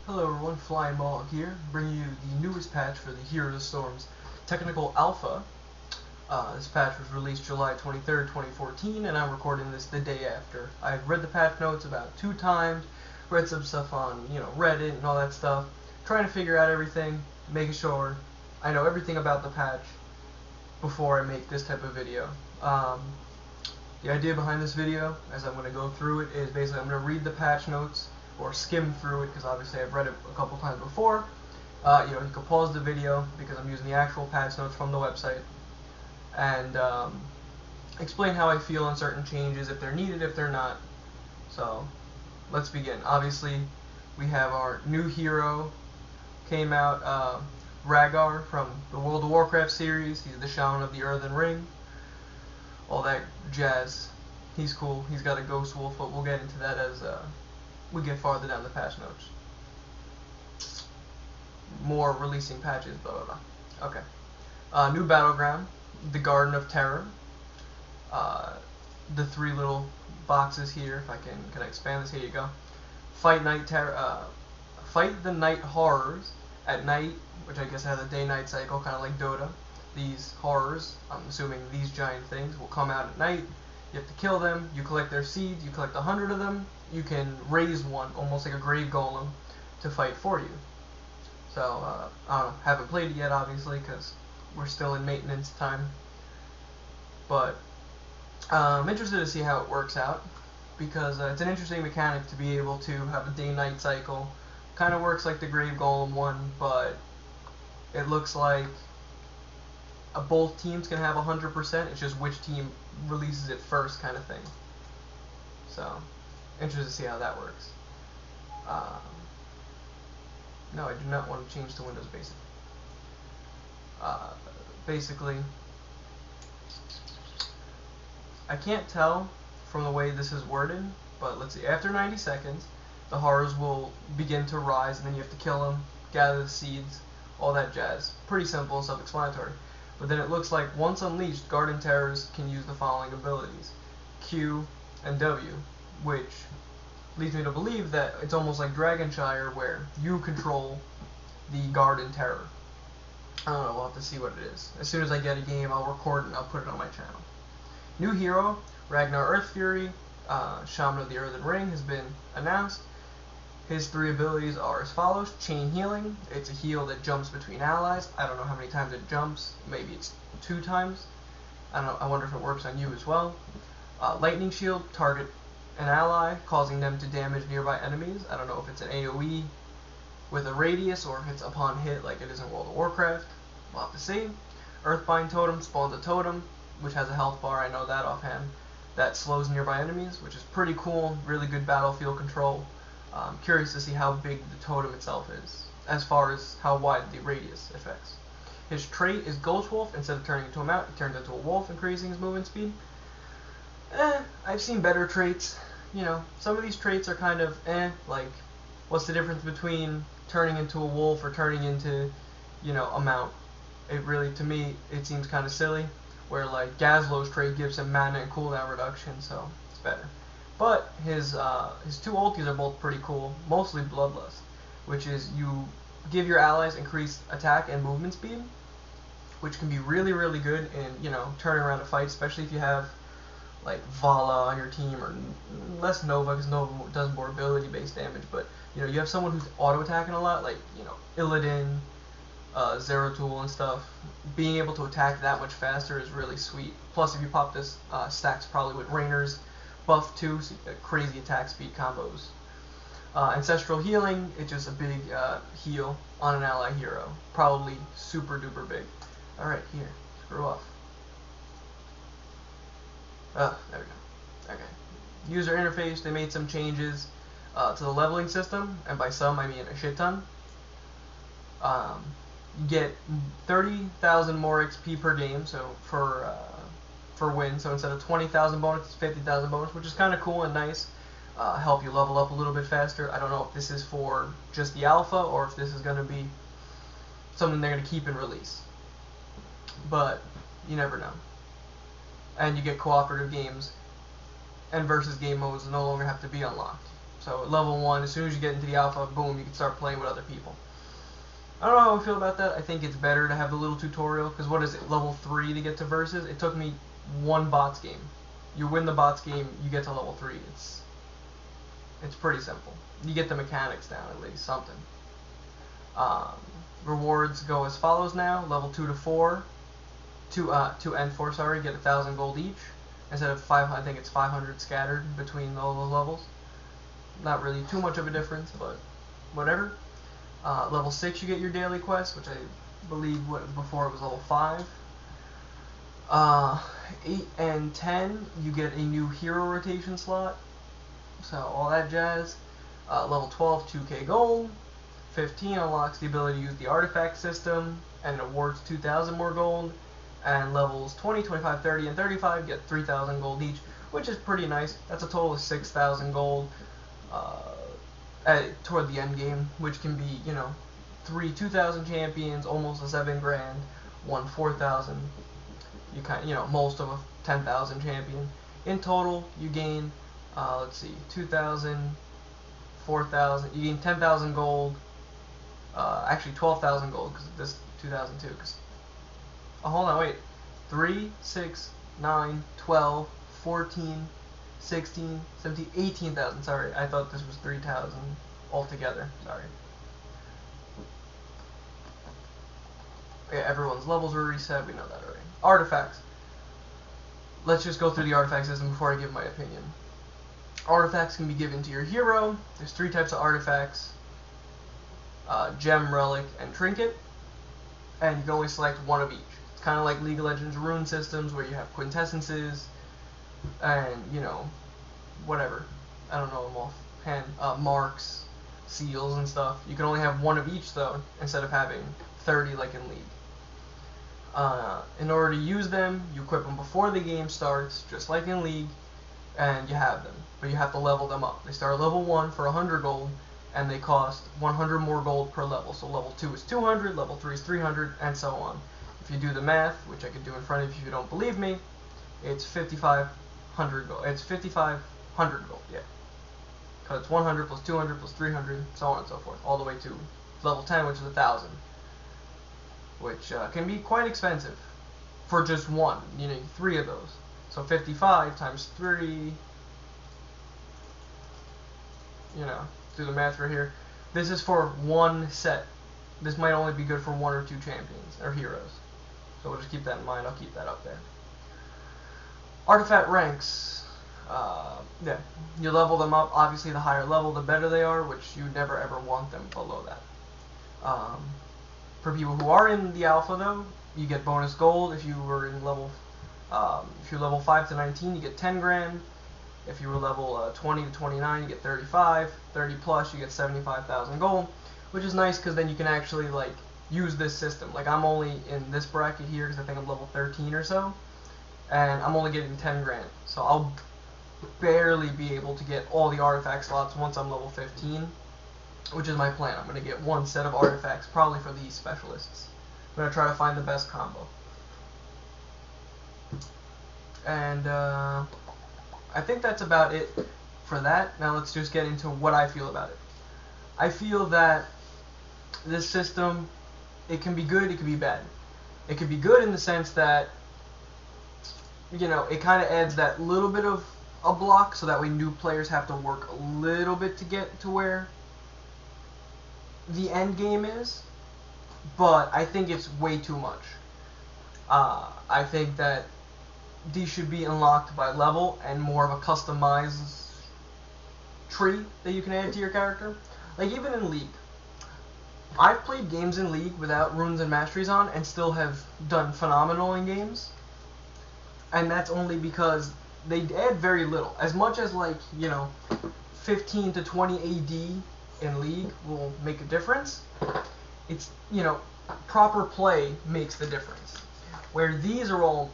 Hello everyone, Flying Mog here, bringing you the newest patch for the Hero of Storms Technical Alpha. This patch was released July 23rd, 2014, and I'm recording this the day after. I've read the patch notes about 2 times, read some stuff on, Reddit and all that stuff, trying to figure out everything, making sure I know everything about the patch before I make this type of video. The idea behind this video, as I'm going to go through it, is basically I'm going to read the patch notes, or skim through it, because obviously I've read it a couple times before. You can pause the video, because I'm using the actual patch notes from the website, and explain how I feel on certain changes, if they're needed, if they're not. So, let's begin. Obviously, we have our new hero, came out, Rhaegar from the World of Warcraft series. He's the Shaman of the Earthen Ring. All that jazz. He's cool. He's got a ghost wolf, but we'll get into that as we get farther down the patch notes. More releasing patches, blah blah blah. Okay. New battleground, the Garden of Terror. The 3 little boxes here. If I can I expand this? Here you go. Fight night terror. Fight the night horrors at night, which I guess has a day-night cycle, kind of like Dota. These horrors, I'm assuming these giant things, will come out at night. You have to kill them. You collect their seeds. You collect 100 of them. You can raise one, almost like a grave golem, to fight for you. So, I don't know. Haven't played it yet, obviously, because we're still in maintenance time. But I'm interested to see how it works out, because it's an interesting mechanic to be able to have a day-night cycle. Kind of works like the grave golem one, but it looks like both teams can have 100%. It's just which team releases it first, kind of thing. So, interested to see how that works. No, I do not want to change to Windows Basic. Basically, I can't tell from the way this is worded, but let's see. After 90 seconds, the horrors will begin to rise, and then you have to kill them, gather the seeds, all that jazz. Pretty simple and self-explanatory. But then it looks like once unleashed, Garden Terrors can use the following abilities: Q and W, which leads me to believe that it's almost like Dragonshire, where you control the Garden Terror. I don't know, we'll have to see what it is. As soon as I get a game, I'll record it and I'll put it on my channel. New hero, Ragnar Earthfury, Shaman of the Earthen Ring, has been announced. His 3 abilities are as follows: Chain Healing. It's a heal that jumps between allies. I don't know how many times it jumps. Maybe it's 2 times. I don't know. I wonder if it works on you as well. Lightning Shield. Target an ally, causing them to damage nearby enemies. I don't know if it's an AoE with a radius or if it's upon hit like it is in World of Warcraft. We'll have to see. Earthbind Totem spawns a totem, which has a health bar. I know that offhand. That slows nearby enemies, which is pretty cool. Really good battlefield control. I'm curious to see how big the totem itself is, as far as how wide the radius affects. His trait is Ghost Wolf. Instead of turning into a mount, he turns into a wolf, increasing his movement speed. I've seen better traits. Some of these traits are kind of like, what's the difference between turning into a wolf or turning into, a mount? It really, to me, it seems kind of silly, where like Gazlo's trait gives him mana and cooldown reduction, so it's better. But his 2 ultis are both pretty cool, mostly Bloodlust, which is you give your allies increased attack and movement speed, which can be really, really good in, turning around a fight, especially if you have like Vala on your team, or less Nova, because Nova does more ability-based damage, but you have someone who's auto-attacking a lot, like, Illidan, Zeratul and stuff. Being able to attack that much faster is really sweet. Plus, if you pop this, stacks probably with Rainer's buff too, so you get crazy attack speed combos. Ancestral Healing, it's just a big heal on an ally hero. Probably super duper big. Alright, here, screw off. There we go. Okay. User interface, they made some changes to the leveling system, and by some I mean a shit ton. You get 30,000 more XP per game, so for win. So instead of 20,000 bonus, it's 50,000 bonus, which is kind of cool and nice. Help you level up a little bit faster. I don't know if this is for just the alpha or if this is going to be something they're going to keep and release. But you never know. And you get cooperative games, and versus game modes no longer have to be unlocked. So at level 1, as soon as you get into the alpha, boom, you can start playing with other people. I don't know how I feel about that. I think it's better to have the little tutorial, because what is it, level 3 to get to Versus? It took me one bots game. You win the bots game, you get to level 3. It's pretty simple. You get the mechanics down at least, something. Rewards go as follows now. Level 2 to 4, 2 and 4, sorry, get 1,000 gold each. Instead of 500, I think it's 500 scattered between all those levels. Not really too much of a difference, but whatever. Level 6 you get your daily quest, which I believe before it was level 5. 8 and 10 you get a new hero rotation slot. So all that jazz. Level 12, 2k gold. 15 unlocks the ability to use the artifact system and awards 2,000 more gold. And levels 20, 25, 30, and 35 get 3,000 gold each, which is pretty nice. That's a total of 6,000 gold toward the end game, which can be, you know, 3 2,000 champions, almost a 7 grand, 1 4,000. You know, most of a 10,000 champion. In total, you gain, let's see, 2,000, 4,000. You gain 10,000 gold. Actually, 12,000 gold because this 2002. Because hold on, wait. 3, 6, 9, 12, 14, 16, 17, 18,000. Sorry, I thought this was 3,000 altogether. Sorry. Yeah, everyone's levels were reset. We know that already. Artifacts. Let's just go through the artifact system before I give my opinion. Artifacts can be given to your hero. There's 3 types of artifacts. Gem, relic, and trinket. And you can only select one of each. It's kind of like League of Legends rune systems where you have quintessences and, you know, whatever. I don't know them offhand. Marks, seals, and stuff. You can only have one of each, though, instead of having 30 like in League. In order to use them, you equip them before the game starts, just like in League, and you have them. But you have to level them up. They start at level 1 for 100 gold, and they cost 100 more gold per level. So level 2 is 200, level 3 is 300, and so on. If you do the math, which I could do in front of you if you don't believe me, it's 5,500 gold. It's 5,500 gold, yeah. Because it's 100 plus 200 plus 300, so on and so forth, all the way to level 10, which is 1,000. Which can be quite expensive for just one. You need 3 of those. So 55 times 3, you know, do the math right here. This is for one set. This might only be good for 1 or 2 champions, or heroes. So we'll just keep that in mind. I'll keep that up there. Artifact ranks. Yeah, you level them up. Obviously, the higher level, the better they are, which you never ever want them below that. For people who are in the alpha, though, you get bonus gold. If you were in level, if you're level 5 to 19, you get 10 grand. If you were level 20 to 29, you get 35. 30 plus, you get 75,000 gold, which is nice because then you can actually like use this system. Like I'm only in this bracket here because I think I'm level 13 or so, and I'm only getting 10 grand. So I'll barely be able to get all the artifact slots once I'm level 15. Which is my plan. I'm going to get 1 set of artifacts, probably for these specialists. I'm going to try to find the best combo. And I think that's about it for that. Now let's just get into what I feel about it. I feel that this system, it can be good, it can be bad. It can be good in the sense that, you know, it kind of adds that little bit of a block, so that way new players have to work a little bit to get to where the end game is, but I think it's way too much. I think that these should be unlocked by level and more of a customized tree that you can add to your character. Like even in League, I've played games in League without runes and masteries on and still have done phenomenal in games, and that's only because they add very little. As much as, like, you know, 15 to 20 AD in League will make a difference, it's, you know, proper play makes the difference. Where these are all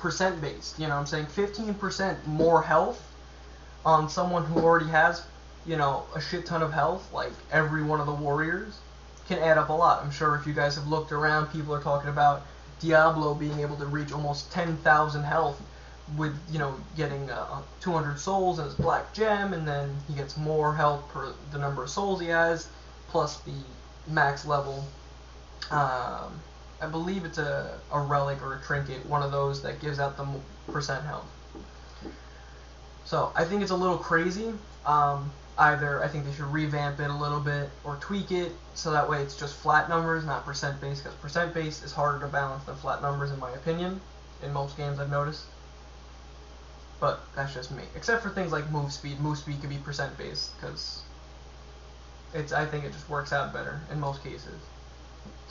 percent based, you know what I'm saying? 15% more health on someone who already has, you know, a shit ton of health, like every one of the warriors, can add up a lot. I'm sure if you guys have looked around, people are talking about Diablo being able to reach almost 10,000 health with, getting 200 souls and his black gem, and then he gets more health per the number of souls he has, plus the max level. I believe it's a relic or a trinket, one of those that gives out the percent health. So I think it's a little crazy. Either I think they should revamp it a little bit or tweak it so that way it's just flat numbers, not percent based, because percent based is harder to balance than flat numbers in my opinion, in most games I've noticed. But that's just me. Except for things like move speed. Move speed could be percent based because I think it just works out better in most cases.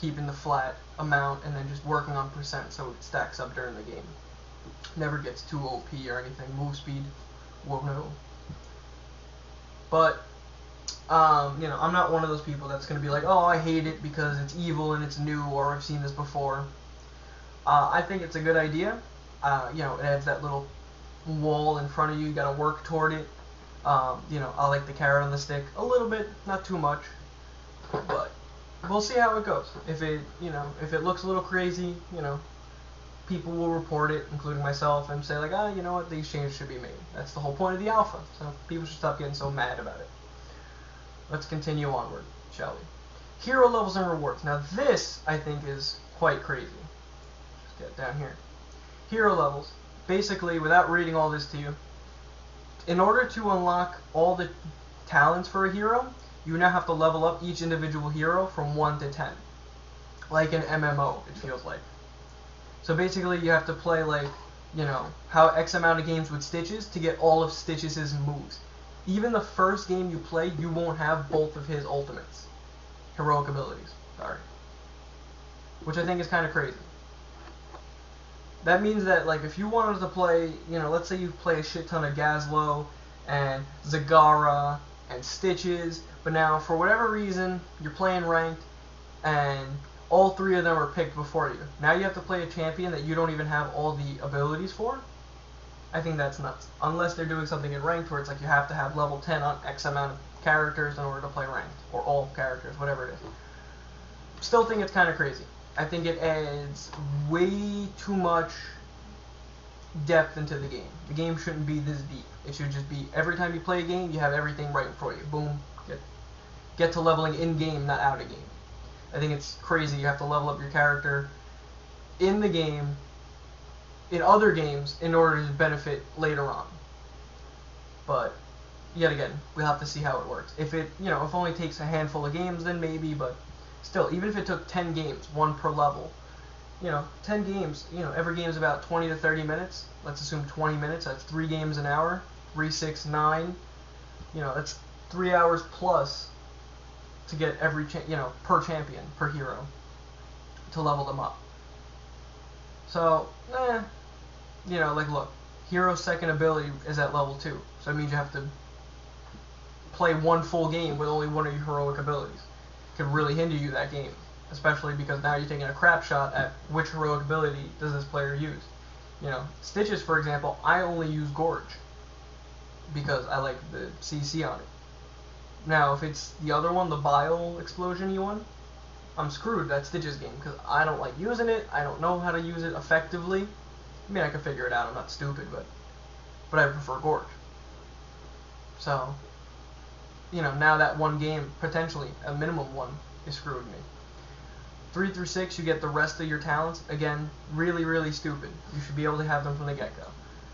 Keeping the flat amount and then just working on percent so it stacks up during the game. Never gets too OP or anything. Move speed, whoa no. But, I'm not one of those people that's going to be like, oh, I hate it because it's evil and it's new or I've seen this before. I think it's a good idea. It adds that little wall in front of you. You got to work toward it. I like the carrot on the stick a little bit, not too much, but we'll see how it goes. If it looks a little crazy, people will report it, including myself, and say like, you know what, these changes should be made. That's the whole point of the alpha, so people should stop getting so mad about it. Let's continue onward, shall we? Hero levels and rewards. Now this, I think, is quite crazy. Just get down here. Hero levels. Basically, without reading all this to you, in order to unlock all the talents for a hero, you now have to level up each individual hero from 1 to 10. Like an MMO, it feels like. So basically you have to play like, how X amount of games with Stitches to get all of Stitches' moves. Even the first game you play, you won't have both of his ultimates. Heroic abilities, sorry. Which I think is kind of crazy. That means that, like, if you wanted to play, let's say you play a shit ton of Gazlo and Zagara and Stitches, but now for whatever reason you're playing ranked and all three of them are picked before you. Now you have to play a champion that you don't even have all the abilities for? I think that's nuts. Unless they're doing something in ranked where it's like you have to have level 10 on X amount of characters in order to play ranked. Or all characters, whatever it is. Still think it's kind of crazy. I think it adds way too much depth into the game. The game shouldn't be this deep. It should just be every time you play a game, you have everything right in front of you. Boom. Get to leveling in-game, not out-of-game. I think it's crazy. You have to level up your character in the game, in other games, in order to benefit later on. But, yet again, we'll have to see how it works. If it, if it only takes a handful of games, then maybe, but still, even if it took 10 games, 1 per level, 10 games, every game is about 20 to 30 minutes. Let's assume 20 minutes, that's 3 games an hour, 3, 6, 9, that's 3 hours plus to get every, per champion, per hero, to level them up. So, like, look, hero's second ability is at level 2, so it means you have to play 1 full game with only 1 of your heroic abilities. It could really hinder you that game, especially because now you're taking a crap shot at which heroic ability does this player use. Stitches, for example, I only use Gorge because I like the CC on it. Now, if it's the other one, the Bile Explosion one, I'm screwed. That's Stitches game because I don't like using it. I don't know how to use it effectively. I mean, I can figure it out. I'm not stupid, but I prefer Gorge. So, now that one game, potentially, a minimum one, is screwing me. 3 through 6, you get the rest of your talents. Again, really, really stupid. You should be able to have them from the get-go.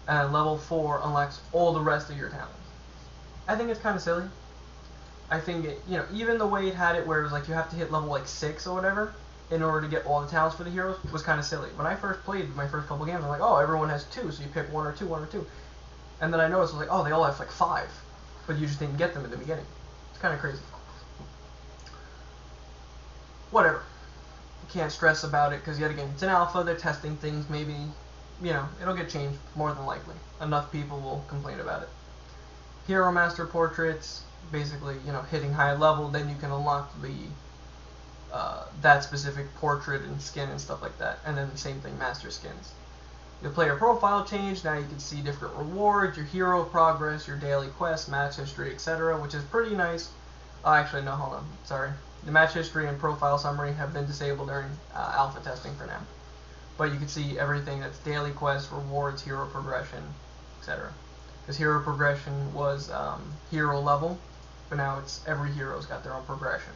And level 4 unlocks all the rest of your talents. I think it's kind of silly. I think it, even the way it had it where it was like you have to hit level like 6 or whatever in order to get all the talents for the heroes was kind of silly. When I first played my first couple games, I'm like, oh, everyone has 2, so you pick 1 or 2, 1 or 2. And then I noticed, I was like, oh, they all have like 5, but you just didn't get them in the beginning. It's kind of crazy. Whatever. You can't stress about it because, yet again, it's an alpha, they're testing things, maybe, it'll get changed more than likely. Enough people will complain about it. Hero Master Portraits, basically, hitting high level, then you can unlock the that specific portrait and skin and stuff like that, and then the same thing, master skins. Your player profile changed. Now you can see different rewards, your hero progress, your daily quests, match history, etc., which is pretty nice. Actually, no, hold on, sorry. The match history and profile summary have been disabled during alpha testing for now. but you can see everything that's daily quests, rewards, hero progression, etc. Because hero progression was hero level, but now it's every hero's got their own progression.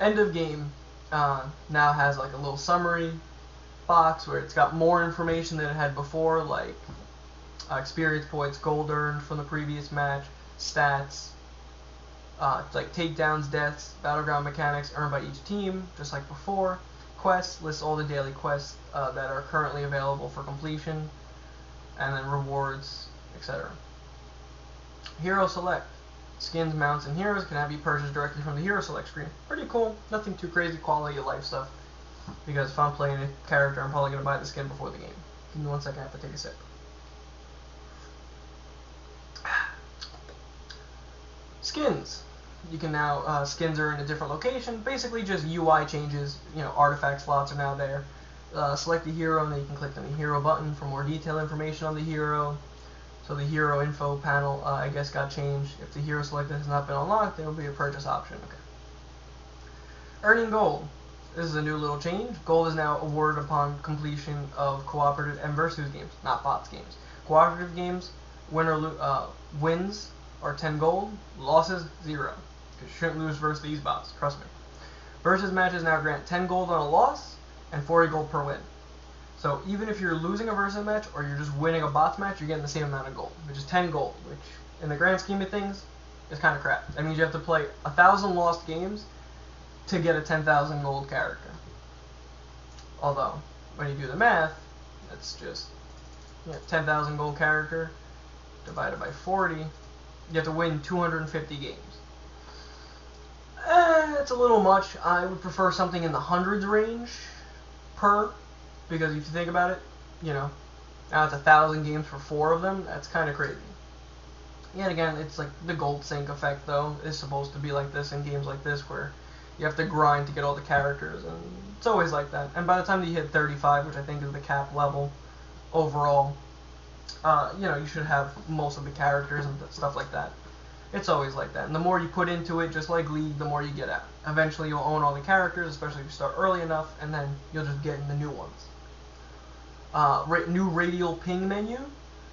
End of game now has like a little summary box where it's got more information than it had before, like experience points, gold earned from the previous match, stats, like takedowns, deaths, battleground mechanics earned by each team, just like before. Quests lists all the daily quests that are currently available for completion, and then rewards, etc. Hero select. Skins, mounts, and heroes can be purchased directly from the hero select screen. Pretty cool. Nothing too crazy, quality of life stuff. Because if I'm playing a character, I'm probably going to buy the skin before the game. Give me 1 second, I have to take a sip. Skins. You can now, skins are in a different location. Basically just UI changes, artifact slots are now there. Select the hero and then you can click on the hero button for more detailed information on the hero. So the hero info panel, I guess, got changed. If the hero selected has not been unlocked, there will be a purchase option. Okay. Earning gold. This is a new little change. Gold is now awarded upon completion of cooperative and versus games, not bots games. Cooperative games, wins are 10 gold, losses 0. Because you shouldn't lose versus these bots, trust me. Versus matches now grant 10 gold on a loss and 40 gold per win. So even if you're losing a versus match or you're just winning a bots match, you're getting the same amount of gold, which is 10 gold, which in the grand scheme of things is kind of crap. That means you have to play 1,000 lost games to get a 10,000 gold character. Although, when you do the math, it's just 10,000 gold character divided by 40. You have to win 250 games. It's a little much. I would prefer something in the hundreds range per. Because if you think about it, now it's 1,000 games for 4 of them. That's kind of crazy. Yet again, it's like the gold sink effect, though, is supposed to be like this in games like this, where you have to grind to get all the characters, and it's always like that. And by the time you hit 35, which I think is the cap level overall, you should have most of the characters and stuff like that. It's always like that. And the more you put into it, just like League, the more you get out. Eventually, you'll own all the characters, especially if you start early enough, and then you'll just get in the new ones. New radial ping menu,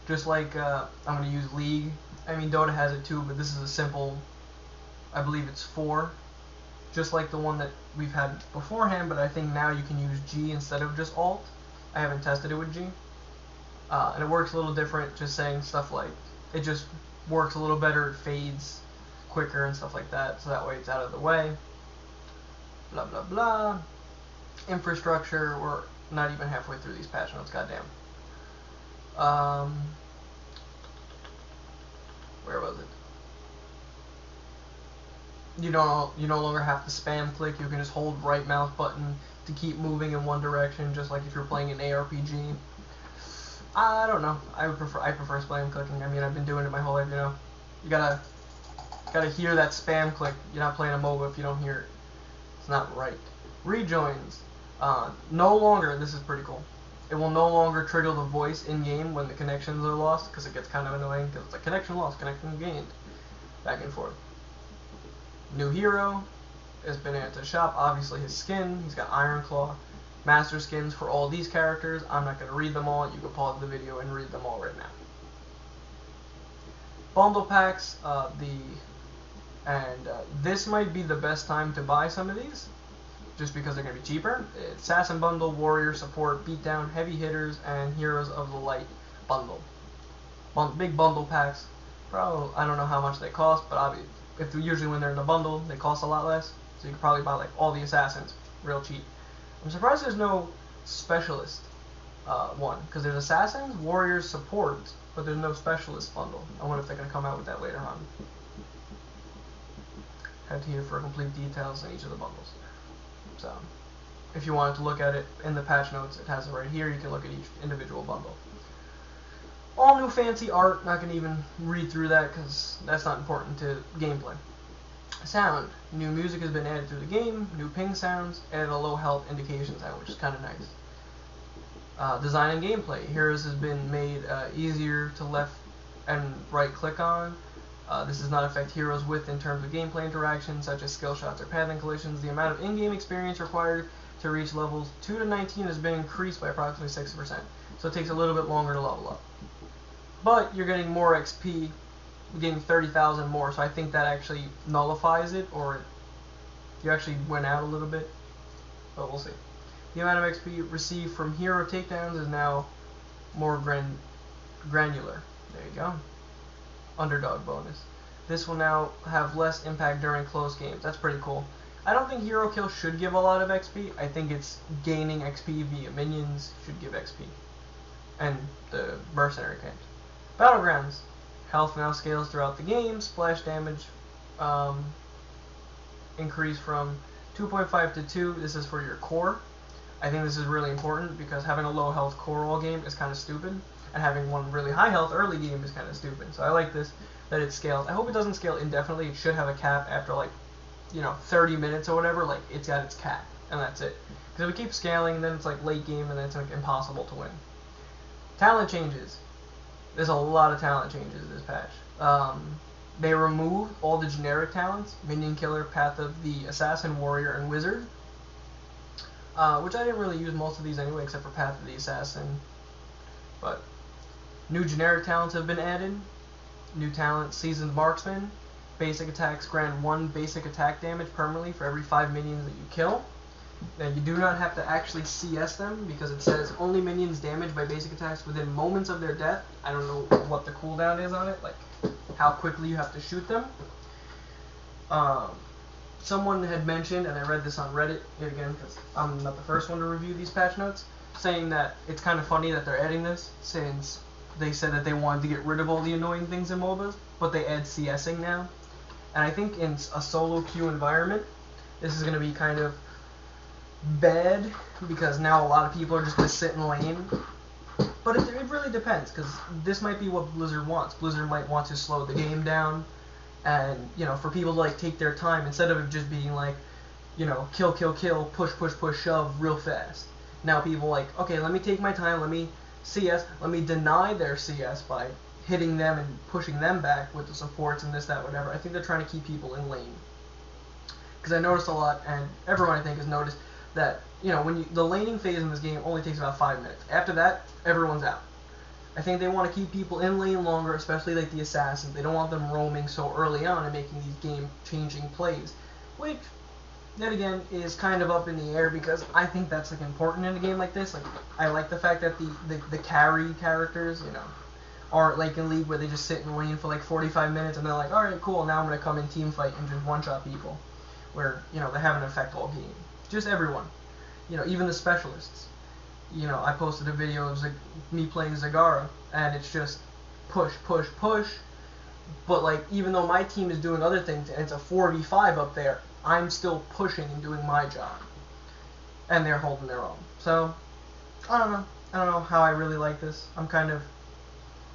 just like I'm going to use League. I mean, Dota has it too, but this is a simple, I believe it's 4, just like the one that we've had beforehand, but I think now you can use G instead of just Alt. I haven't tested it with G. And it works a little different, just saying stuff like, it just works a little better, it fades quicker and stuff like that, so that way it's out of the way. Blah, blah, blah. Infrastructure, we're not even halfway through these patch notes, goddamn. Where was it? You no longer have to spam click, you can just hold right mouse button to keep moving in one direction, just like if you're playing an ARPG. I don't know. I prefer spam clicking. I mean, I've been doing it my whole life, You gotta hear that spam click. You're not playing a MOBA if you don't hear it. It's not right. Rejoins. No longer, this is pretty cool, it will no longer trigger the voice in-game when the connections are lost, because it gets kind of annoying, because it's like connection lost, connection gained, back and forth. New hero has been added to the shop. Obviously his skin, he's got Iron Claw. Master skins for all these characters. I'm not going to read them all. You can pause the video and read them all right now. Bundle packs, this might be the best time to buy some of these, just because they're going to be cheaper. It's Assassin Bundle, Warrior Support, Beatdown, Heavy Hitters, and Heroes of the Light Bundle. Big bundle packs. Probably, I don't know how much they cost, but usually when they're in the bundle, they cost a lot less. So you can probably buy like all the Assassins, real cheap. I'm surprised there's no Specialist one, because there's Assassins, Warriors, Support, but there's no Specialist bundle. I wonder if they're going to come out with that later on. Head here for complete details on each of the bundles. So, if you wanted to look at it in the patch notes, it has it right here. You can look at each individual bundle. All new fancy art. Not going to even read through that because that's not important to gameplay. Sound. New music has been added to the game. New ping sounds. Added a low health indication sound, which is kind of nice. Design and gameplay. Heroes has been made easier to left and right click on. This does not affect heroes' width in terms of gameplay interactions, such as skill shots or pathing collisions. The amount of in-game experience required to reach levels 2 to 19 has been increased by approximately 6%. So it takes a little bit longer to level up. But you're getting more XP, you're getting 30,000 more, so I think that actually nullifies it, or you actually went out a little bit, but we'll see. The amount of XP received from hero takedowns is now more granular. There you go. Underdog bonus. This will now have less impact during close games. That's pretty cool. I don't think hero kill should give a lot of XP. I think it's gaining XP via minions should give XP. And the mercenary camps. Battlegrounds. Health now scales throughout the game. Splash damage increase from 2.5 to 2. This is for your core. I think this is really important because having a low health core all game is kind of stupid. And having one really high health early game is kind of stupid. So I like this, that it scales. I hope it doesn't scale indefinitely. It should have a cap after, like, 30 minutes or whatever. Like, it's got its cap, and that's it. Because if it keeps scaling, then it's like late game, and then it's like impossible to win. Talent changes. There's a lot of talent changes this patch. They removed all the generic talents: Minion Killer, Path of the Assassin, Warrior, and Wizard. Which I didn't really use most of these anyway, except for Path of the Assassin. But new generic talents have been added. New talent, Seasoned Marksman. Basic attacks grant 1 basic attack damage permanently for every 5 minions that you kill. Now you do not have to actually CS them because it says only minions damaged by basic attacks within moments of their death. I don't know what the cooldown is on it, like how quickly you have to shoot them. Someone had mentioned, and I read this on Reddit yet again because I'm not the first one to review these patch notes, saying that it's kind of funny that they're adding this since they said that they wanted to get rid of all the annoying things in MOBAs, but they add CSing now. And I think in a solo queue environment, this is going to be kind of bad because now a lot of people are just going to sit in lane. But it really depends because this might be what Blizzard wants. Blizzard might want to slow the game down and, for people to like take their time instead of it just being like, kill, kill, kill, push, push, push, shove real fast. Now people like, okay, let me take my time, let me CS, let me deny their CS by hitting them and pushing them back with the supports and this, that, whatever. I think they're trying to keep people in lane. Because I noticed a lot, and everyone I think has noticed, that, when the laning phase in this game only takes about 5 minutes. After that, everyone's out. I think they want to keep people in lane longer, especially like the assassins. They don't want them roaming so early on and making these game-changing plays. Which, then again, is kind of up in the air because I think that's like important in a game like this. Like, I like the fact that the carry characters, aren't like in League where they just sit in lane for like 45 minutes and they're like, alright, cool, now I'm going to come in team fight and just one-shot people. Where, they have an effect all game. Just everyone. Even the specialists. I posted a video of me playing Zagara, and it's just push, push, push. But, like, even though my team is doing other things and it's a 4v5 up there, I'm still pushing and doing my job. And they're holding their own. So, I don't know. I don't know how I really like this. I'm kind of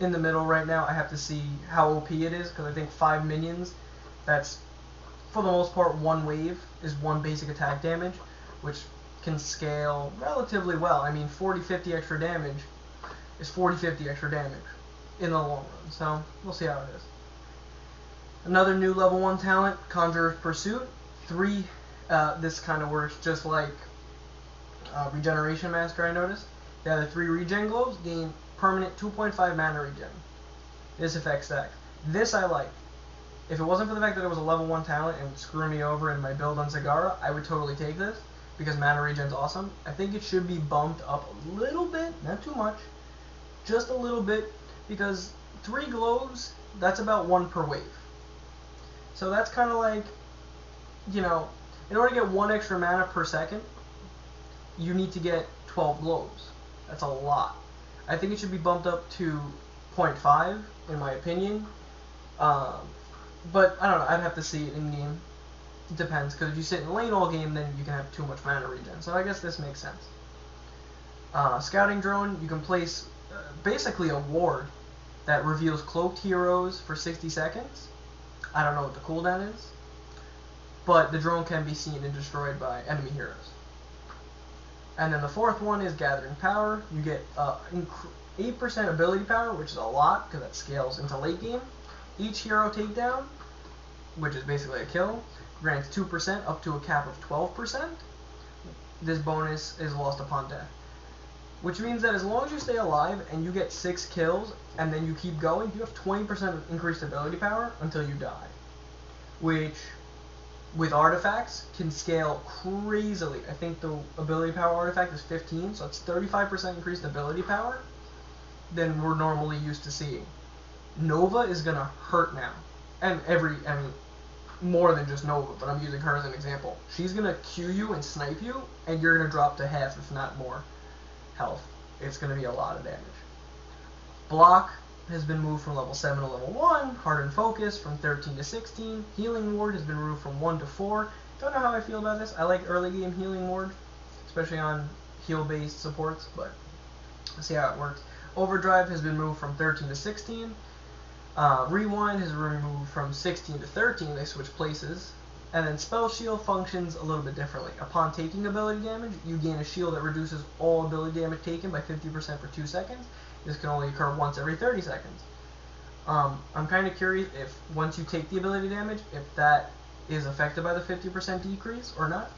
in the middle right now. I have to see how OP it is, because I think 5 minions, that's, for the most part, 1 wave is 1 basic attack damage, which can scale relatively well. I mean, 40-50 extra damage is 40-50 extra damage in the long run. So, we'll see how it is. Another new level 1 talent, Conjurer's Pursuit. 3, this kind of works just like Regeneration Master, I noticed. The other 3 regen globes gain permanent 2.5 mana regen. This effect stacks. This I like. If it wasn't for the fact that it was a level 1 talent and screw me over in my build on Zagara, I would totally take this because mana regen's awesome. I think it should be bumped up a little bit, not too much, just a little bit, because 3 globes, that's about 1 per wave. So that's kind of like, in order to get 1 extra mana per second, you need to get 12 globes. That's a lot. I think it should be bumped up to 0.5, in my opinion. But, I don't know, I'd have to see it in game. It depends, because if you sit in lane all game, then you can have too much mana regen. So I guess this makes sense. Scouting Drone, you can place basically a ward that reveals cloaked heroes for 60 seconds. I don't know what the cooldown is. But the drone can be seen and destroyed by enemy heroes. And then the 4th one is Gathering Power. You get 8% ability power, which is a lot, because that scales into late game. Each hero takedown, which is basically a kill, grants 2% up to a cap of 12%. this bonus is lost upon death. Which means that as long as you stay alive and you get 6 kills and then you keep going, you have 20% increased ability power until you die. Which, with artifacts, can scale crazily. I think the ability power artifact is 15, so it's 35% increased ability power than we're normally used to seeing. Nova is going to hurt now. And more than just Nova, but I'm using her as an example. She's going to Q you and snipe you, and you're going to drop to half, if not more, health. It's going to be a lot of damage. Block has been moved from level 7 to level 1. Hardened Focus from 13 to 16. Healing Ward has been moved from 1 to 4. Don't know how I feel about this. I like early game Healing Ward, especially on heal-based supports, but let's see how it works. Overdrive has been moved from 13 to 16. Rewind has been removed from 16 to 13. They switch places. And then Spell Shield functions a little bit differently. Upon taking ability damage, you gain a shield that reduces all ability damage taken by 50% for 2 seconds. This can only occur once every 30 seconds. I'm kind of curious if once you take the ability damage, if that is affected by the 50% decrease or not.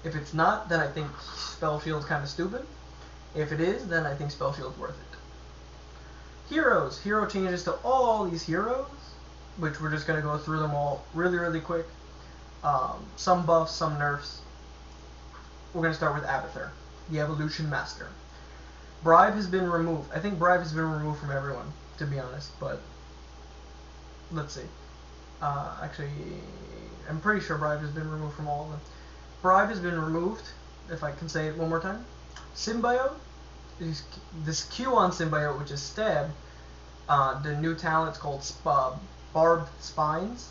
If it's not, then I think Spell Shield's kind of stupid. If it is, then I think Spell Shield's worth it. Heroes. Hero changes to all these heroes, which we're just going to go through them all really, really quick. Some buffs, some nerfs. We're going to start with Abathur, the Evolution Master. Bribe has been removed. I think Bribe has been removed from everyone, to be honest, but let's see. Actually, I'm pretty sure Bribe has been removed from all of them. Bribe has been removed, if I can say it one more time. Symbiote, this Q on Symbiote, which is Stab, the new talent's called Barbed Spines.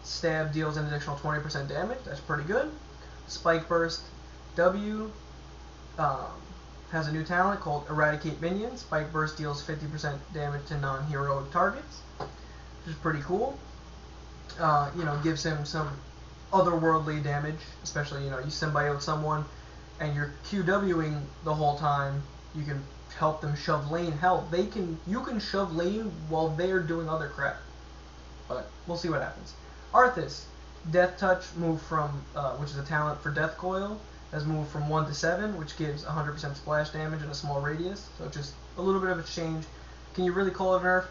Stab deals an additional 20% damage. That's pretty good. Spike Burst W has a new talent called Eradicate Minions. Spike Burst deals 50% damage to non-heroic targets, which is pretty cool. Gives him some otherworldly damage, especially, you symbiote someone and you're QWing the whole time. You can help them shove lane. Hell, you can shove lane while they're doing other crap. But we'll see what happens. Arthas, Death Touch moved from, which is a talent for Death Coil, has moved from 1 to 7, which gives 100% splash damage in a small radius. So just a little bit of a change. Can you really call it a nerf?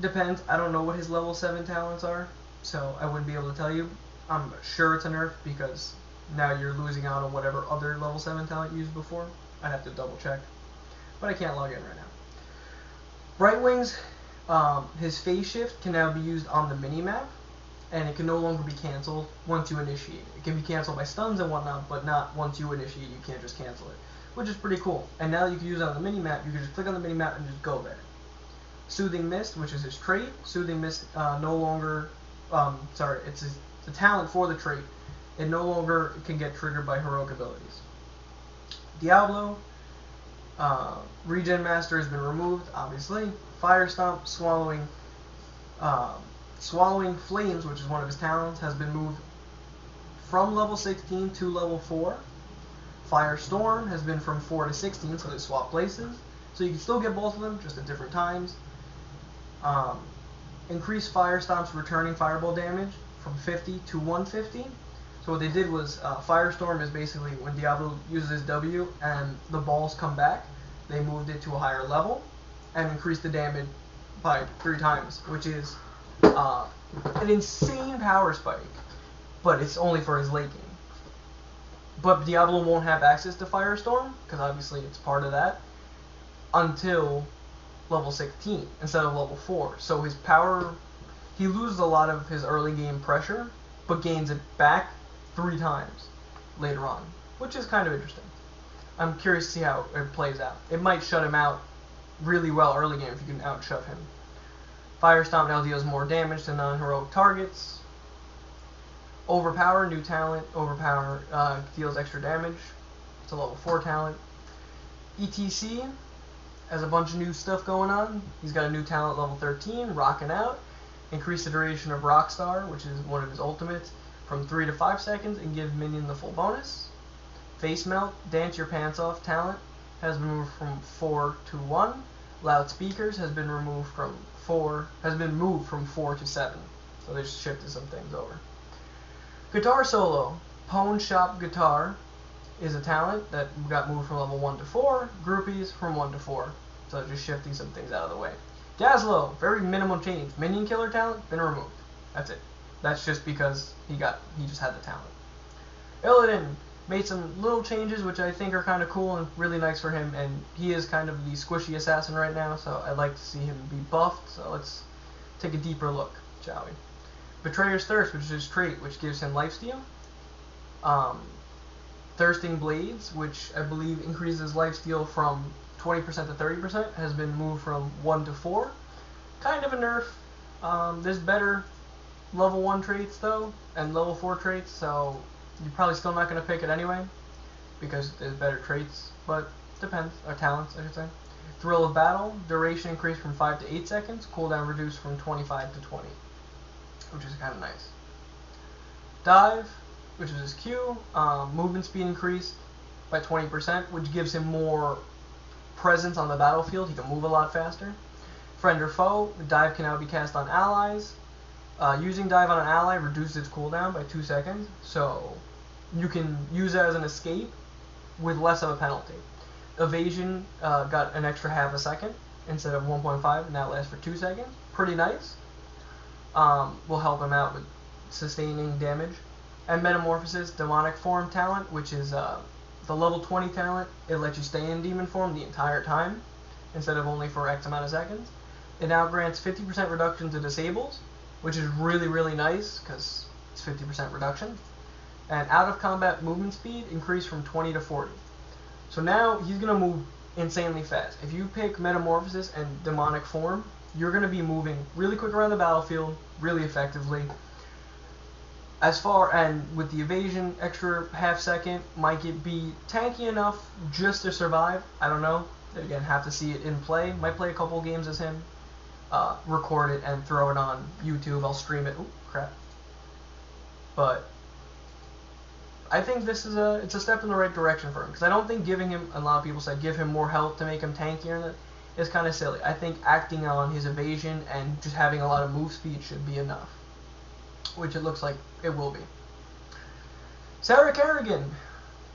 Depends. I don't know what his level 7 talents are, so I wouldn't be able to tell you. I'm sure it's a nerf because now you're losing out on whatever other level 7 talent you used before. I'd have to double check, but I can't log in right now. Brightwing's, his phase shift can now be used on the mini-map, and it can no longer be cancelled once you initiate it. It can be cancelled by stuns and whatnot, but not once you initiate. You can't just cancel it, which is pretty cool. And now that you can use it on the mini-map, you can just click on the mini-map and just go there. Soothing Mist, which is his trait. Soothing Mist no longer, it's a talent for the trait. It no longer can get triggered by heroic abilities. Diablo, Regen Master has been removed, obviously. Fire Stomp, Swallowing Flames, which is one of his talents, has been moved from level 16 to level 4. Firestorm has been from 4 to 16, so they swap places. So you can still get both of them, just at different times. Increase Fire Stomp's returning fireball damage from 50 to 150. So what they did was, Firestorm is basically when Diablo uses his W and the balls come back, they moved it to a higher level and increased the damage by 3 times, which is an insane power spike, but it's only for his late game. But Diablo won't have access to Firestorm, because obviously it's part of that, until level 16 instead of level 4. So his power, he loses a lot of his early game pressure, but gains it back 3 times later on, which is kind of interesting. I'm curious to see how it plays out. It might shut him out really well early game if you can out-shove him. Fire Stomp now deals more damage to non-heroic targets. Overpower, new talent. Overpower deals extra damage. It's a level 4 talent. ETC has a bunch of new stuff going on. He's got a new talent, level 13, Rockin' Out. Increase the duration of Rockstar, which is one of his ultimates, from 3 to 5 seconds and give minion the full bonus. Face Melt, Dance Your Pants Off talent has been moved from 4 to 1. Loudspeakers has been moved from 4 to 7. So they just shifted some things over. Guitar solo. Pawn Shop Guitar is a talent that got moved from level 1 to 4. Groupies from 1 to 4. So just shifting some things out of the way. Gazlowe, very minimal change. Minion killer talent, been removed. That's it. That's just because he just had the talent. Illidan made some little changes which I think are kind of cool and really nice for him, and he is kind of the squishy assassin right now, so I'd like to see him be buffed. So let's take a deeper look, shall we? Betrayer's Thirst, which is his trait, which gives him lifesteal. Thirsting Blades, which I believe increases lifesteal from 20% to 30%, has been moved from 1 to 4. Kind of a nerf. There's better level 1 traits though, and level 4 traits, so you're probably still not going to pick it anyway, because there's better traits, but depends, or talents I should say. Thrill of Battle, duration increased from 5 to 8 seconds, cooldown reduced from 25 to 20, which is kind of nice. Dive, which is his Q, movement speed increased by 20%, which gives him more presence on the battlefield. He can move a lot faster. Friend or Foe, Dive can now be cast on allies. Using Dive on an ally reduces its cooldown by 2 seconds, so you can use it as an escape with less of a penalty. Evasion got an extra half a second instead of 1.5, and now lasts for 2 seconds. Pretty nice. Will help him out with sustaining damage. And Metamorphosis, Demonic Form talent, which is the level 20 talent. It lets you stay in demon form the entire time instead of only for X amount of seconds. It now grants 50% reduction to disables, which is really, really nice because it's 50% reduction. And out of combat movement speed increased from 20 to 40. So now he's going to move insanely fast. If you pick Metamorphosis and Demonic Form, you're going to be moving really quick around the battlefield, really effectively. And with the evasion, extra half second, might it be tanky enough just to survive? I don't know. Again, have to see it in play. Might play a couple games as him, record it and throw it on YouTube. I'll stream it. Ooh, crap. But I think it's a step in the right direction for him, because I don't think giving him, a lot of people said give him more health to make him tankier, is kind of silly. I think acting on his evasion and just having a lot of move speed should be enough, which it looks like it will be. Sarah Kerrigan,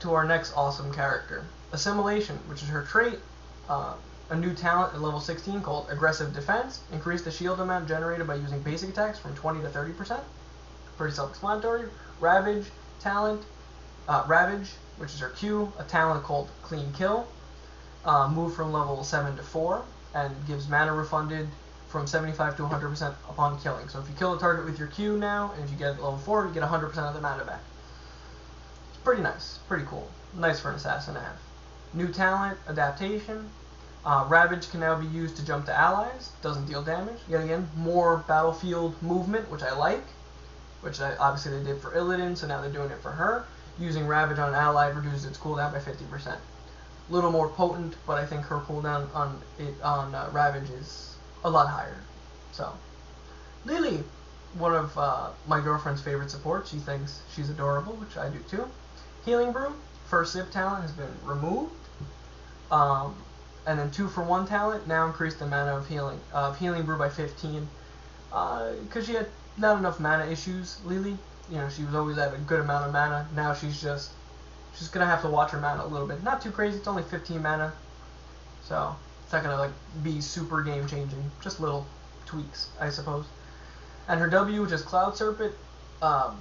to our next awesome character. Assimilation, which is her trait, a new talent at level 16 called Aggressive Defense. Increase the shield amount generated by using basic attacks from 20 to 30%. Pretty self-explanatory. Ravage talent, Ravage, which is her Q, a talent called Clean Kill. Moved from level 7 to 4, and gives mana refunded from 75 to 100% upon killing. So if you kill a target with your Q now, and if you get level 4, you get 100% of the mana back. It's pretty nice, pretty cool. Nice for an assassin to have. New talent, Adaptation. Ravage can now be used to jump to allies. Doesn't deal damage. Yet again, more battlefield movement, which I like. Obviously they did for Illidan, so now they're doing it for her. Using Ravage on an ally reduces its cooldown by 50%. A little more potent, but I think her cooldown on Ravage is a lot higher. So, Lily, one of my girlfriend's favorite supports. She thinks she's adorable, which I do too. Healing Brew, first sip talent has been removed. And then 2-for-1 talent now increased the mana of Healing Brew by 15. Because she had not enough mana issues, Lily. You know, she was always at a good amount of mana. Now she's gonna have to watch her mana a little bit. Not too crazy, it's only 15 mana. So it's not gonna be super game changing. Just little tweaks, I suppose. And her W, which is Cloud Serpent,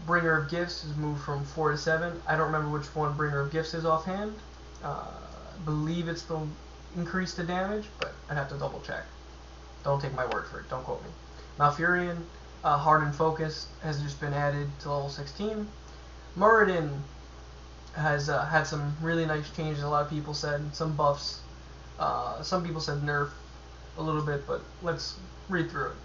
Bringer of Gifts, is moved from 4 to 7. I don't remember which one Bringer of Gifts is offhand. I believe it's the increase to damage, but I'd have to double check. Don't take my word for it, don't quote me. Malfurion, Hardened Focus, has just been added to level 16. Muradin has had some really nice changes, a lot of people said, some buffs. Some people said nerf a little bit, but let's read through it.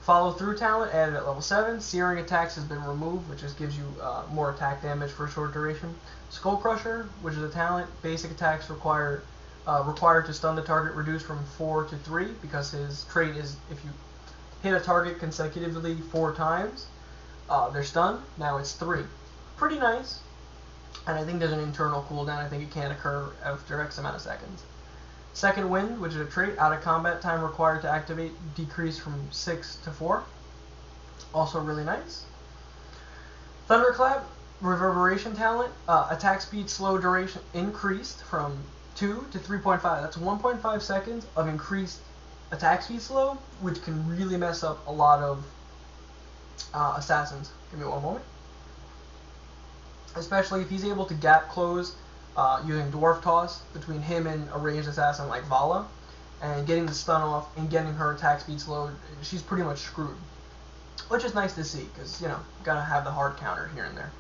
Follow Through talent added at level 7. Searing Attacks has been removed, which just gives you more attack damage for a short duration. Skull Crusher, which is a talent, basic attacks required to stun the target reduced from 4 to 3, because his trait is if you hit a target consecutively 4 times, they're stunned. Now it's 3. Pretty nice. And I think there's an internal cooldown. I think it can occur after X amount of seconds. Second Wind, which is a trait, out of combat time required to activate decreased from 6 to 4. Also really nice. Thunderclap, Reverberation talent, attack speed slow duration increased from 2 to 3.5. That's 1.5 seconds of increased attack speed slow, which can really mess up a lot of assassins. Give me one moment. Especially if he's able to gap close using Dwarf Toss between him and a ranged assassin like Vala, and getting the stun off and getting her attack speed slowed, she's pretty much screwed. Which is nice to see, because, you know, gotta have the hard counter here and there.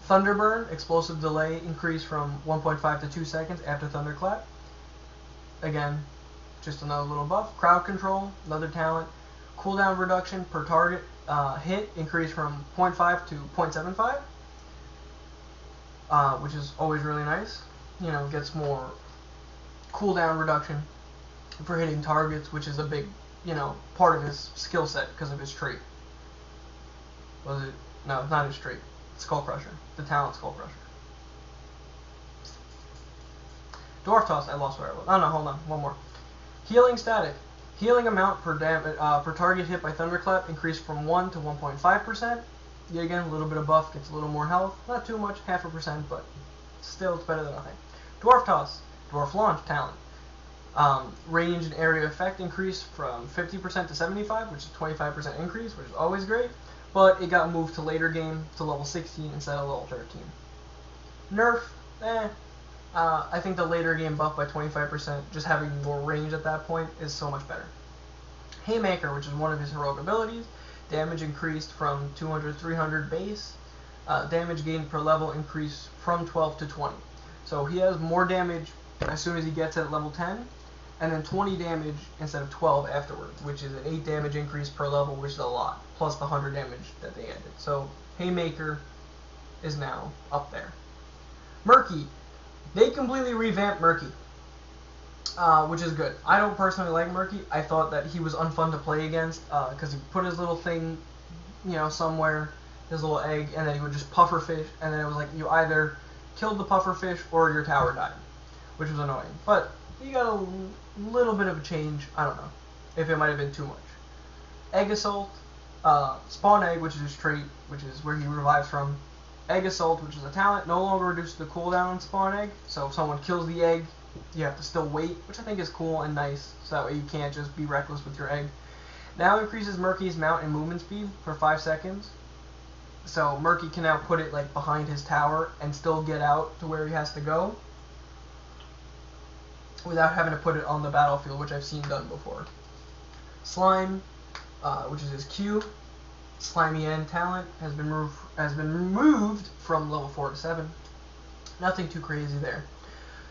Thunderburn, explosive delay, increased from 1.5 to 2 seconds after Thunderclap. Again, just another little buff. Crowd control, another talent. Cooldown reduction per target hit increased from 0.5 to 0.75, which is always really nice. You know, gets more cooldown reduction for hitting targets, which is a big, you know, part of his skill set because of his trait. Was it? No, not his trait. Skull Crusher. The talent Skull Crusher. Dwarf Toss, I lost where I was. Oh no, hold on, one more. Healing Static. Healing amount per target hit by Thunderclap increased from 1 to 1.5%. Yet again, a little bit of buff, gets a little more health. Not too much, 0.5%, but still it's better than nothing. Dwarf Toss. Dwarf Launch talent. Range and area effect increased from 50% to 75, which is a 25% increase, which is always great. But it got moved to later game to level 16 instead of level 13. Nerf, I think the later game buff by 25%, just having more range at that point, is so much better. Haymaker, which is one of his heroic abilities, damage increased from 200 to 300 base. Damage gained per level increased from 12 to 20. So he has more damage as soon as he gets at level 10, and then 20 damage instead of 12 afterwards, which is an 8 damage increase per level, which is a lot, plus the 100 damage that they added. So Haymaker is now up there. Murky. They completely revamped Murky, which is good. I don't personally like Murky. I thought that he was unfun to play against because he put his little thing, you know, somewhere, his little egg, and then he would just pufferfish, and then it was like you either killed the pufferfish or your tower died, which was annoying. But you got a little bit of a change. I don't know if it might have been too much. Egg Assault, Spawn Egg, which is his trait, which is where he revives from. Egg Assault, which is a talent, no longer reduces the cooldown on Spawn Egg. So if someone kills the egg, you have to still wait, which I think is cool and nice. So that way you can't just be reckless with your egg. Now increases Murky's mount and movement speed for 5 seconds. So Murky can now put it like behind his tower and still get out to where he has to go, without having to put it on the battlefield, which I've seen done before. Slime, which is his Q, Slimy End talent, has been removed from level 4 to 7. Nothing too crazy there.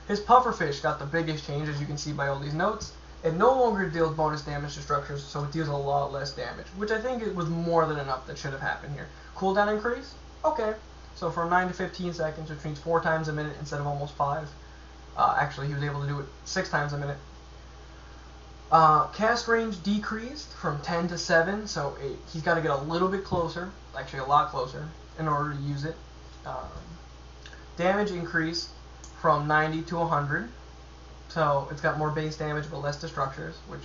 His Pufferfish got the biggest change, as you can see by all these notes. It no longer deals bonus damage to structures, so it deals a lot less damage, which I think it was more than enough that should have happened here. Cooldown increase? Okay. So from 9 to 15 seconds, which means 4 times a minute instead of almost 5. Actually, he was able to do it 6 times a minute. Cast range decreased from 10 to 7, so he's got to get a little bit closer, actually a lot closer, in order to use it. Damage increased from 90 to 100, so it's got more base damage but less to structures, which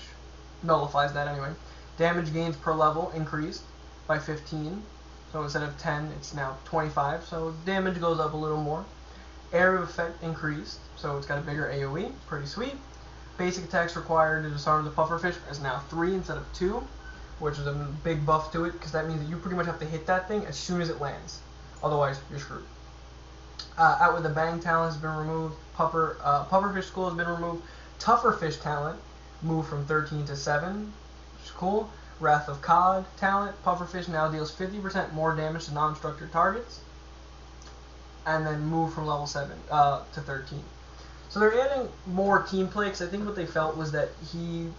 nullifies that anyway. Damage gains per level increased by 15, so instead of 10, it's now 25, so damage goes up a little more. Area of effect increased, so it's got a bigger AoE, pretty sweet. Basic attacks required to disarm the pufferfish is now 3 instead of 2, which is a big buff to it, because that means that you pretty much have to hit that thing as soon as it lands. Otherwise, you're screwed. Out with the Bang talent has been removed. Pufferfish School has been removed. Tougher Fish talent moved from 13 to 7, which is cool. Wrath of Cod talent. Pufferfish now deals 50% more damage to non-structured targets. And then move from level 7 to 13. So they're adding more team play, because I think what they felt was that he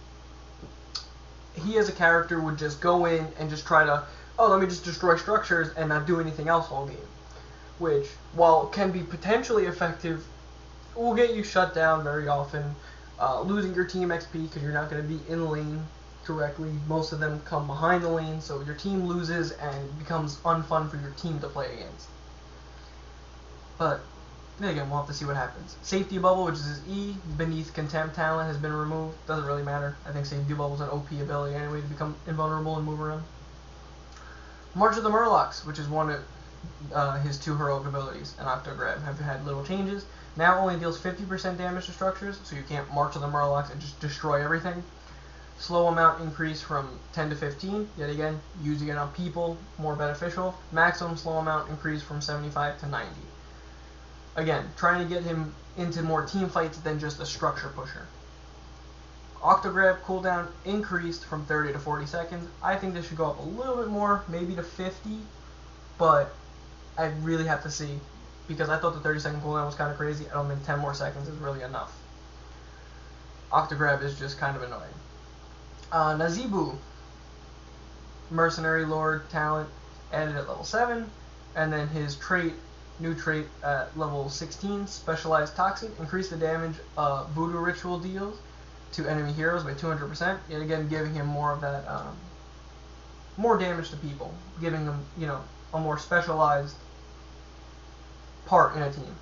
as a character would just go in and just try to, oh, let me just destroy structures and not do anything else all game. Which, while can be potentially effective, will get you shut down very often, losing your team XP because you're not going to be in lane correctly. Most of them come behind the lane, so your team loses and it becomes unfun for your team to play against. But then again, we'll have to see what happens. Safety Bubble, which is his E, beneath Contempt talent, has been removed. Doesn't really matter. I think Safety Bubble is an OP ability anyway to become invulnerable and move around. March of the Murlocs, which is one of his 2 heroic abilities and Octograb have had little changes. Now only deals 50% damage to structures, so you can't march to the Murlocs and just destroy everything. Slow amount increase from 10 to 15, yet again, using it on people, more beneficial. Maximum slow amount increase from 75 to 90. Again, trying to get him into more team fights than just a structure pusher. Octograb cooldown increased from 30 to 40 seconds. I think this should go up a little bit more, maybe to 50, but I really have to see, because I thought the 30-second cooldown was kind of crazy. I don't think 10 more seconds is really enough. Octograb is just kind of annoying. Nazeebo, Mercenary Lord talent, added at level 7, and then his trait, new trait at level 16, Specialized Toxic, increased the damage Voodoo Ritual deals to enemy heroes by 200%, yet again giving him more of that, more damage to people, giving them, you know, a more specialized part in a team.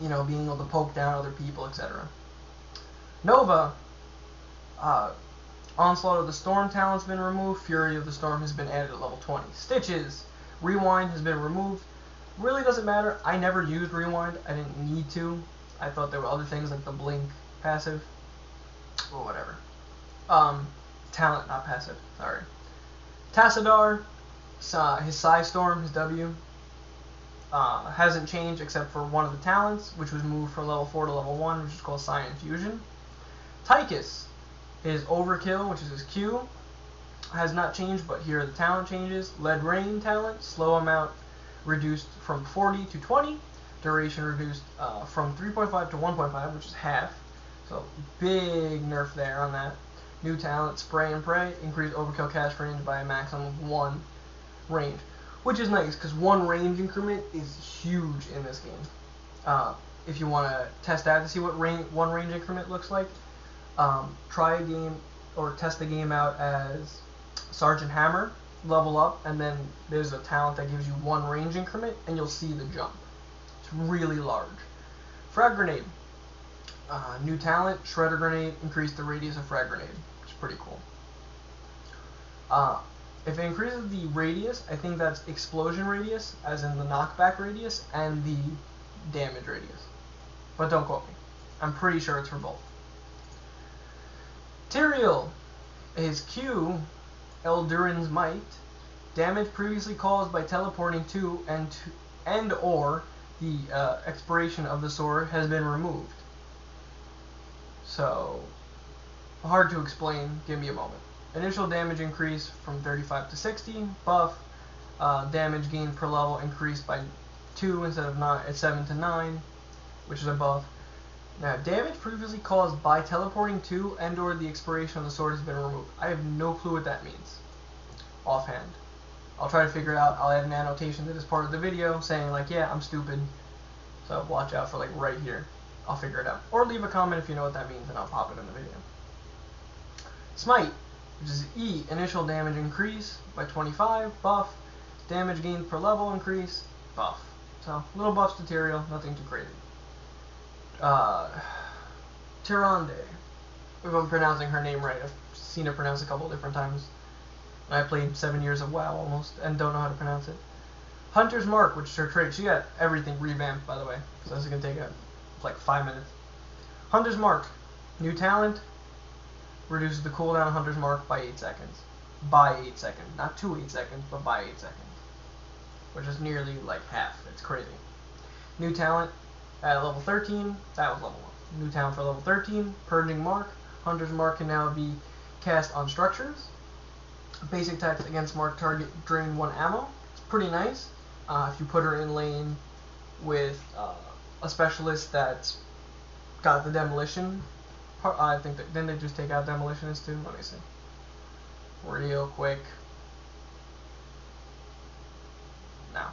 You know, being able to poke down other people, etc. Nova, Onslaught of the Storm talent's been removed. Fury of the Storm has been added at level 20. Stitches, Rewind has been removed. Really doesn't matter. I never used Rewind. I didn't need to. I thought there were other things like the Blink passive. Or whatever. Talent, not passive. Sorry. Tassadar, his Psy Storm, his W, hasn't changed except for one of the talents, which was moved from level 4 to level 1, which is called Psy Infusion. Tychus, his Overkill, which is his Q, has not changed, but here are the talent changes. Lead Rain talent, slow amount reduced from 40 to 20. Duration reduced from 3.5 to 1.5, which is half. So big nerf there on that. New talent, Spray and Pray, increased Overkill cast range by a maximum of 1 range. Which is nice, because 1 range increment is huge in this game. If you want to test out to see what 1 range increment looks like, try a game or test the game out as Sergeant Hammer, level up, and then there's a talent that gives you 1 range increment, and you'll see the jump. It's really large. Frag Grenade, new talent, Shredder Grenade, increased the radius of Frag Grenade, which is pretty cool. If it increases the radius, I think that's explosion radius, as in the knockback radius, and the damage radius. But don't quote me. I'm pretty sure it's for both. Tyrael, his Q, Eldurin's Might, damage previously caused by teleporting to and or the expiration of the sword has been removed. So, hard to explain, give me a moment. Initial damage increase from 35 to 60, buff, damage gained per level increased by 2 instead of 9, at 7 to 9, which is a buff. Now, damage previously caused by teleporting to and or the expiration of the sword has been removed. I have no clue what that means, offhand. I'll try to figure it out. I'll add an annotation to this part of the video saying like, yeah, I'm stupid, so watch out for like right here. I'll figure it out. Or leave a comment if you know what that means and I'll pop it in the video. Smite, which is E, initial damage increase by 25, buff, damage gained per level increase, buff. So, little buffs to Tyrael, nothing too crazy. Tyrande, if I'm pronouncing her name right, I've seen her pronounced a couple different times. I played 7 years of WoW almost, and don't know how to pronounce it. Hunter's Mark, which is her trait. She got everything revamped, by the way, so this is going to take like 5 minutes. Hunter's Mark, new talent, reduces the cooldown of Hunter's Mark by 8 seconds. By 8 seconds. Not to 8 seconds, but by 8 seconds. Which is nearly like half. It's crazy. New talent at level 13. That was level 1. New talent for level 13. Purging Mark. Hunter's Mark can now be cast on structures. Basic attacks against Mark target drain 1 ammo. It's pretty nice. If you put her in lane with a specialist that's got the demolition. I think that, didn't they just take out demolitionist too? Let me see. Real quick. No.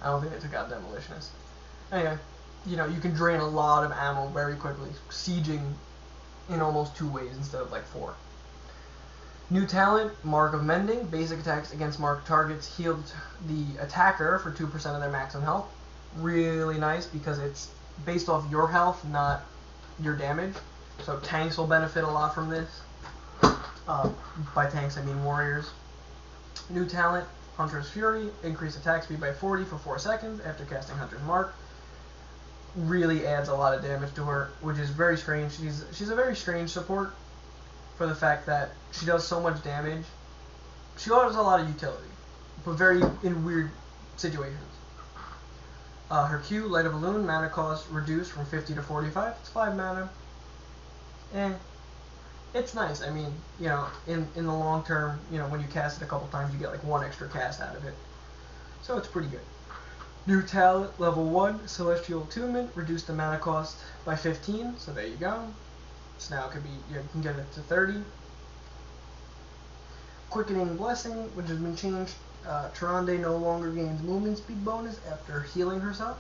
I don't think they took out demolitionist. Anyway, you know, you can drain a lot of ammo very quickly, sieging in almost 2 ways instead of like 4. New talent, Mark of Mending. Basic attacks against marked targets healed the attacker for 2% of their maximum health. Really nice because it's based off your health, not your damage. So tanks will benefit a lot from this. By tanks, I mean warriors. New talent, Hunter's Fury, increase attack speed by 40 for 4 seconds after casting Hunter's Mark. Really adds a lot of damage to her, which is very strange. She's a very strange support for the fact that she does so much damage. She has a lot of utility, but very in weird situations. Her Q, Light of Balloon, mana cost reduced from 50 to 45. It's 5 mana. It's nice. I mean, you know, in the long term, you know, when you cast it a couple times, you get like 1 extra cast out of it. So it's pretty good. New talent, level 1, Celestial Attunement, reduced the mana cost by 15, so there you go. So now it could be, you can get it to 30. Quickening Blessing, which has been changed. Tyrande no longer gains movement speed bonus after healing herself.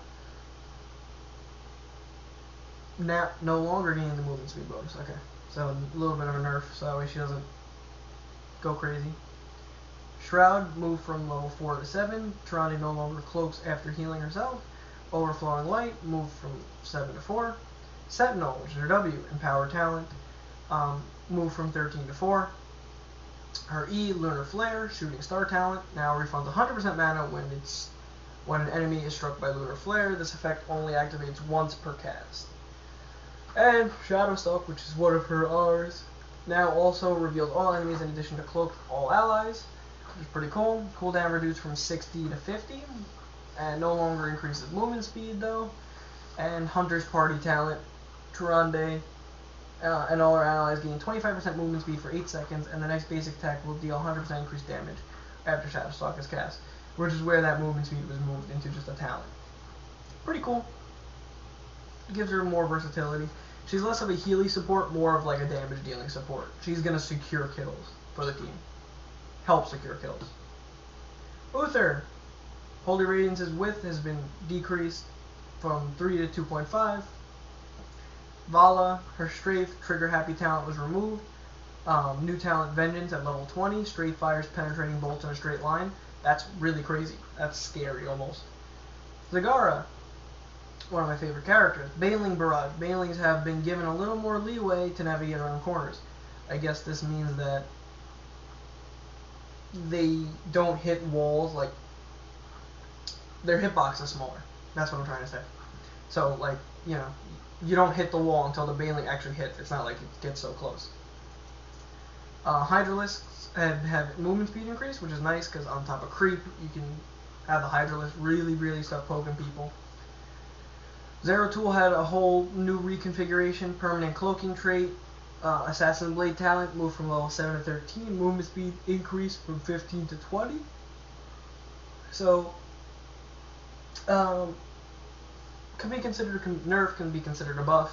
Now, no longer gains the movement speed bonus, okay. So a little bit of a nerf, so that way she doesn't go crazy. Shroud moved from level 4 to 7. Tyrande no longer cloaks after healing herself. Overflowing Light moved from 7 to 4. Sentinel, which is her W, Empower Talent, moved from 13 to 4. Her E, Lunar Flare, Shooting Star Talent, now refunds 100% mana when an enemy is struck by Lunar Flare. This effect only activates once per cast. And Shadow Stalk, which is one of her R's, now also reveals all enemies in addition to cloaked all allies, which is pretty cool. Cooldown reduced from 60 to 50, and no longer increases movement speed though. And Hunter's Party Talent, Tyrande, and all our allies gain 25% movement speed for 8 seconds, and the next basic attack will deal 100% increased damage after Shadow Stalk is cast, which is where that movement speed was moved into just a talent. Pretty cool. Gives her more versatility. She's less of a Healy support, more of like a damage dealing support. She's going to secure kills for the team. Help secure kills. Uther. Holy Radiance's width has been decreased from 3 to 2.5. Vala, her Strafe, Trigger Happy talent was removed. New talent Vengeance at level 20. Strafe fires penetrating bolts in a straight line. That's really crazy. That's scary almost. Zagara, one of my favorite characters. Bailing Barrage. Bailings have been given a little more leeway to navigate around corners. I guess this means that they don't hit walls, like their hitbox is smaller. That's what I'm trying to say. So, like, you know, you don't hit the wall until the Bailing actually hits. It's not like it gets so close. Hydralisks have movement speed increase, which is nice because on top of creep, you can have the Hydralisk really start poking people. Zeratul had a whole new reconfiguration, permanent cloaking trait, Assassin Blade talent moved from level 7 to 13, movement speed increased from 15 to 20. So, can be considered nerf, can be considered a buff,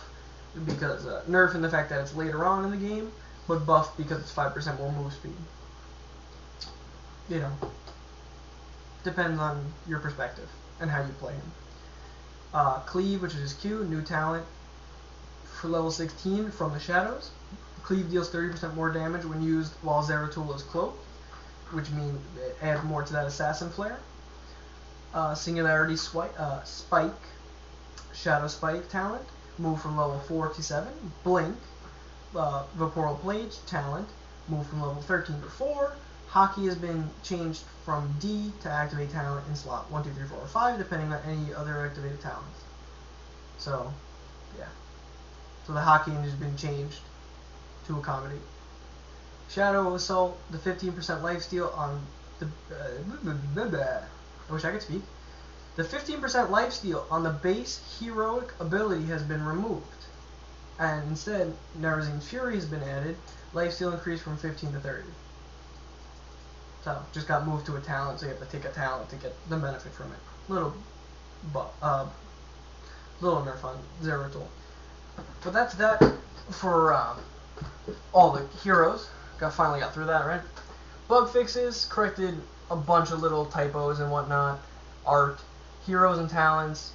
because nerf in the fact that it's later on in the game, but buff because it's 5% more move speed. You know, depends on your perspective and how you play him. Cleave, which is his Q, new talent for level 16 from the Shadows. Cleave deals 30% more damage when used while Zeratul is cloaked, which means it adds more to that Assassin Flare. Singularity Spike, Shadow Spike talent, moved from level 4 to 7. Blink, Vaporal Blade talent, moved from level 13 to 4. Hockey has been changed from D to activate talent in slot 1, 2, 3, 4, or 5, depending on any other activated talents. So, yeah. So the Hockey has been changed to accommodate. Shadow Assault, the 15% lifesteal on the... I wish I could speak. The 15% lifesteal on the base heroic ability has been removed. And instead, Narazin's Fury has been added. Lifesteal increased from 15 to 30. So, just got moved to a talent, so you have to take a talent to get the benefit from it. Little nerf on Zeratul. But that's that for all the heroes. Finally got through that, right? Bug fixes, corrected a bunch of little typos and whatnot. Art, heroes and talents.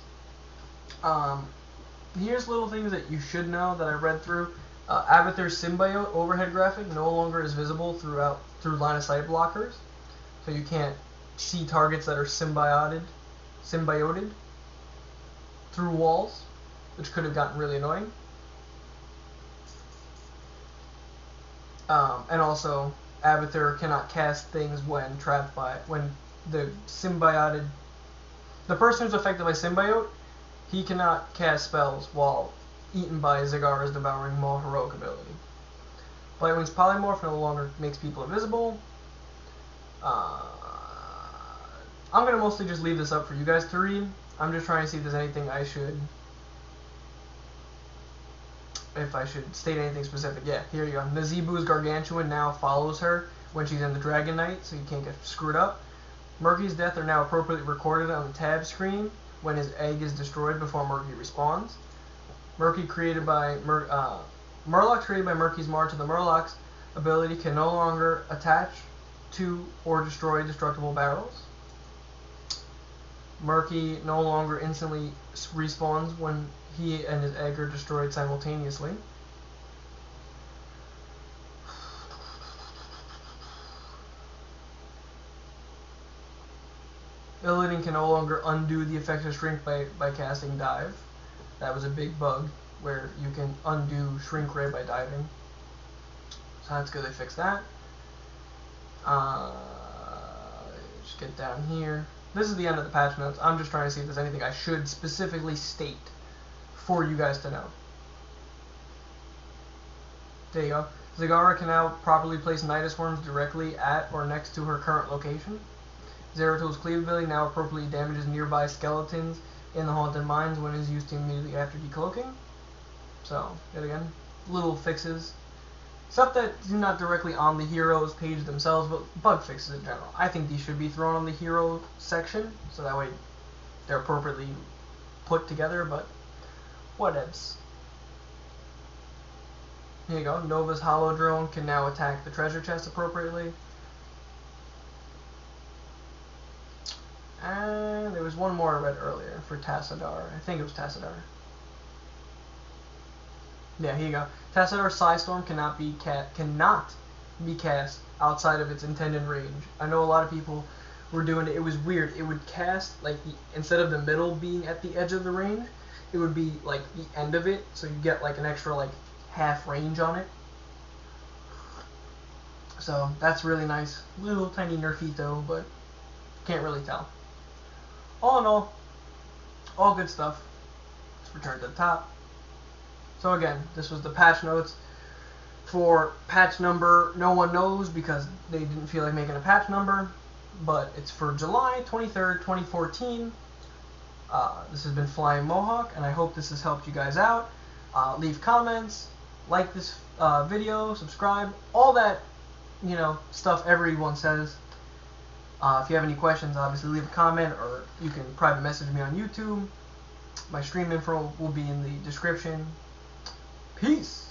Here's little things that you should know that I read through. Abathur's Symbiote overhead graphic no longer is visible through line of sight blockers, so you can't see targets that are symbioted through walls, which could have gotten really annoying. And also, Abathur cannot cast things when the symbioted, the person who's affected by symbiote, he cannot cast spells while eaten by Zagara's devouring maw heroic ability. Blightwing's polymorph no longer makes people invisible. I'm going to mostly just leave this up for you guys to read. I'm just trying to see if there's anything if I should state anything specific. Yeah, here you go. Nazeebu's Gargantuan now follows her when she's in the Dragon Knight, so you can't get screwed up. Murky's death are now appropriately recorded on the tab screen when his egg is destroyed before Murky respawns. Murloc created by Murky's Mar to the Murloc's ability can no longer attach to or destroy destructible barrels. Murky no longer instantly respawns when he and his egg are destroyed simultaneously. Illidan can no longer undo the effects of Shrink by casting Dive. That was a big bug, where you can undo Shrink Ray by diving. So that's good, they fixed that. Just get down here. This is the end of the patch notes. I'm just trying to see if there's anything I should specifically state for you guys to know. There you go. Zagara can now properly place Nidus Worms directly at or next to her current location. Zeratil's Cleave ability now appropriately damages nearby skeletons in the Haunted Mines when it is used immediately after decloaking. So, yet again, little fixes. Stuff that do not directly on the heroes page themselves, but bug fixes in general. I think these should be thrown on the hero section, so that way they're appropriately put together, but whatevs. Here you go. Nova's Hollow Drone can now attack the treasure chest appropriately. And there was one more I read earlier for Tassadar. I think it was Tassadar. Yeah, here you go. Tassadar's Psystorm cannot be cast outside of its intended range. I know a lot of people were doing it. It was weird. It would cast, like, instead of the middle being at the edge of the range, it would be, like, the end of it, so you get, like, an extra, like, half range on it. So, that's really nice. Little tiny nerfito, but can't really tell. All in all good stuff. Let's return to the top. So again, this was the patch notes for patch number no one knows because they didn't feel like making a patch number, but it's for July 23rd, 2014. This has been Flying Mohawk, and I hope this has helped you guys out. Leave comments, like this video, subscribe, all that, you know, stuff everyone says. If you have any questions, obviously leave a comment, or you can private message me on YouTube. My stream info will be in the description. Peace!